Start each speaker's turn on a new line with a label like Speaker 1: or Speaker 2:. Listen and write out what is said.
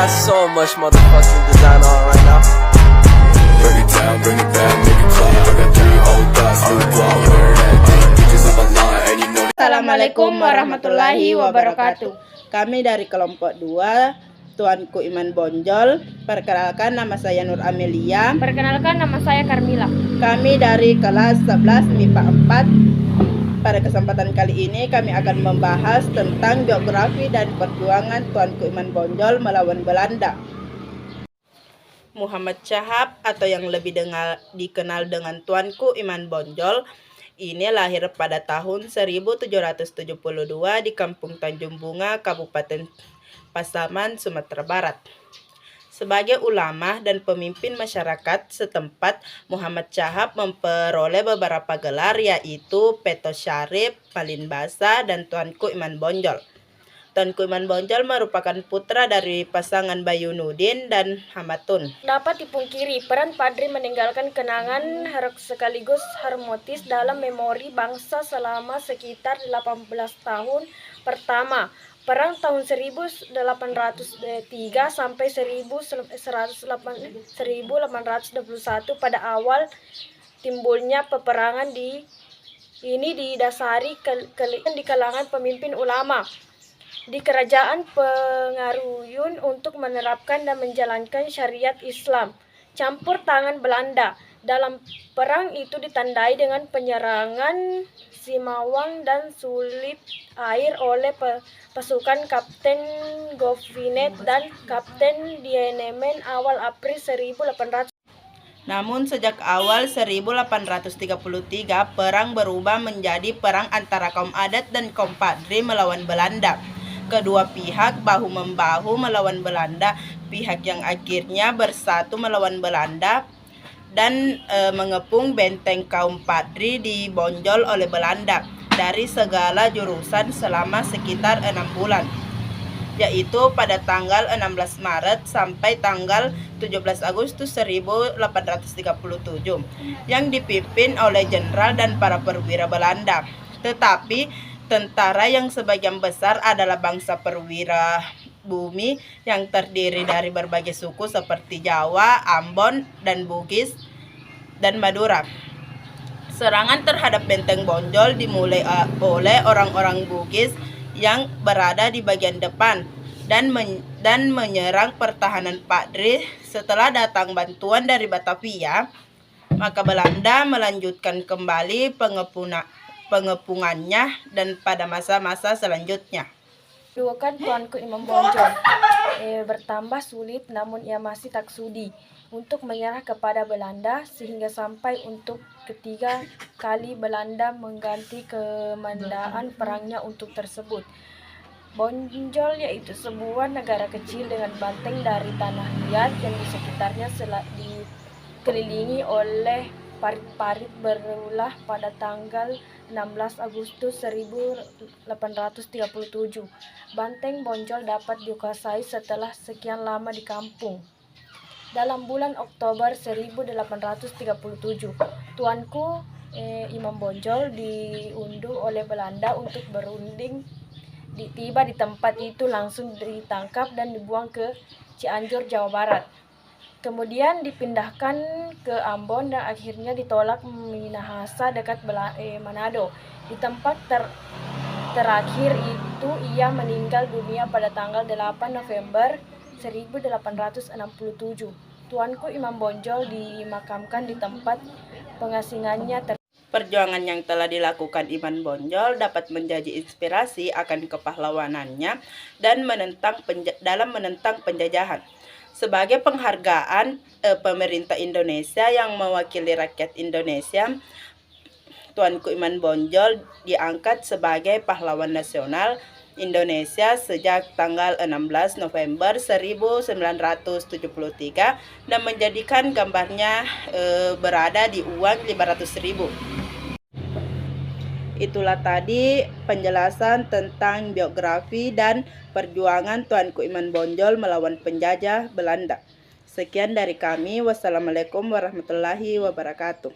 Speaker 1: got so much motherfucking design on right now.
Speaker 2: Bring it down, bring it back, make it clap. I got 3 old thoughts, new block, wear that thing. Bitches on my line, and you know that.
Speaker 3: Assalamualaikum warahmatullahi wabarakatuh. Kami dari kelompok 2, Tuanku Iman Bonjol. Perkenalkan, nama saya Nur Amelia.
Speaker 4: Perkenalkan, nama saya Carmila.
Speaker 3: Kami dari kelas 11 MIPA 4. Pada kesempatan kali ini kami akan membahas tentang geografi dan perjuangan Tuanku Iman Bonjol melawan Belanda. Muhammad Syahab atau yang lebih dikenal dengan Tuanku Iman Bonjol ini lahir pada tahun 1772 di Kampung Tanjung Bunga, Kabupaten Pasaman, Sumatera Barat. Sebagai ulama dan pemimpin masyarakat setempat, Muhammad Syahab memperoleh beberapa gelar, yaitu Peto Syarif, Palin Basa, dan Tuanku Iman Bonjol. Tuanku Iman Bonjol merupakan putra dari pasangan Bayunudin dan Hamatun.
Speaker 4: Dapat dipungkiri, peran Padri meninggalkan kenangan sekaligus harmonis dalam memori bangsa selama sekitar 18 tahun pertama. Perang tahun 1803 sampai 1821 pada awal timbulnya peperangan ini didasari di kalangan pemimpin ulama di kerajaan Pengaruyun untuk menerapkan dan menjalankan syariat Islam. Campur tangan Belanda dalam perang itu ditandai dengan penyerangan Simawang dan Sulit Air oleh pasukan Kapten Govinet dan Kapten Dienemen awal April 1800.
Speaker 3: Namun sejak awal 1833 perang berubah menjadi perang antara kaum adat dan kaum Padri melawan Belanda. Kedua pihak bahu-membahu melawan Belanda, pihak yang akhirnya bersatu melawan Belanda dan mengepung benteng kaum Padri di Bonjol oleh Belanda dari segala jurusan selama sekitar 6 bulan, yaitu pada tanggal 16 Maret sampai tanggal 17 Agustus 1837 yang dipimpin oleh jenderal dan para perwira Belanda. Tetapi tentara yang sebagian besar adalah bangsa perwira bumi yang terdiri dari berbagai suku seperti Jawa, Ambon, dan Bugis, dan Madura. Serangan terhadap benteng Bonjol dimulai oleh orang-orang Bugis yang berada di bagian depan dan menyerang pertahanan Padri. Setelah datang bantuan dari Batavia, maka Belanda melanjutkan kembali pengepungannya dan pada masa-masa selanjutnya.
Speaker 4: Duakan Tuanku Iman Bonjol bertambah sulit, namun ia masih tak sudi untuk menyerah kepada Belanda sehingga sampai untuk ketiga kali Belanda mengganti kemandaan perangnya untuk tersebut. Bonjol yaitu sebuah negara kecil dengan benteng dari tanah liat yang di sekitarnya dikelilingi oleh parit-parit berulah pada tanggal 16 Agustus 1837. Benteng Bonjol dapat dikuasai setelah sekian lama di kampung. Dalam bulan Oktober 1837, Tuanku Iman Bonjol diunduh oleh Belanda untuk berunding. Tiba di tempat itu langsung ditangkap dan dibuang ke Cianjur, Jawa Barat. Kemudian dipindahkan ke Ambon dan akhirnya ditolak Minahasa dekat Manado. Di tempat terakhir itu ia meninggal dunia pada tanggal 8 November 1867. Tuanku Iman Bonjol dimakamkan di tempat pengasingannya.
Speaker 3: Perjuangan yang telah dilakukan Iman Bonjol dapat menjadi inspirasi akan kepahlawanannya dan dalam menentang penjajahan. Sebagai penghargaan pemerintah Indonesia yang mewakili rakyat Indonesia, Tuanku Iman Bonjol diangkat sebagai pahlawan nasional Indonesia sejak tanggal 16 November 1973 dan menjadikan gambarnya berada di uang 500.000. Itulah tadi penjelasan tentang biografi dan perjuangan Tuanku Iman Bonjol melawan penjajah Belanda. Sekian dari kami. Wassalamualaikum warahmatullahi wabarakatuh.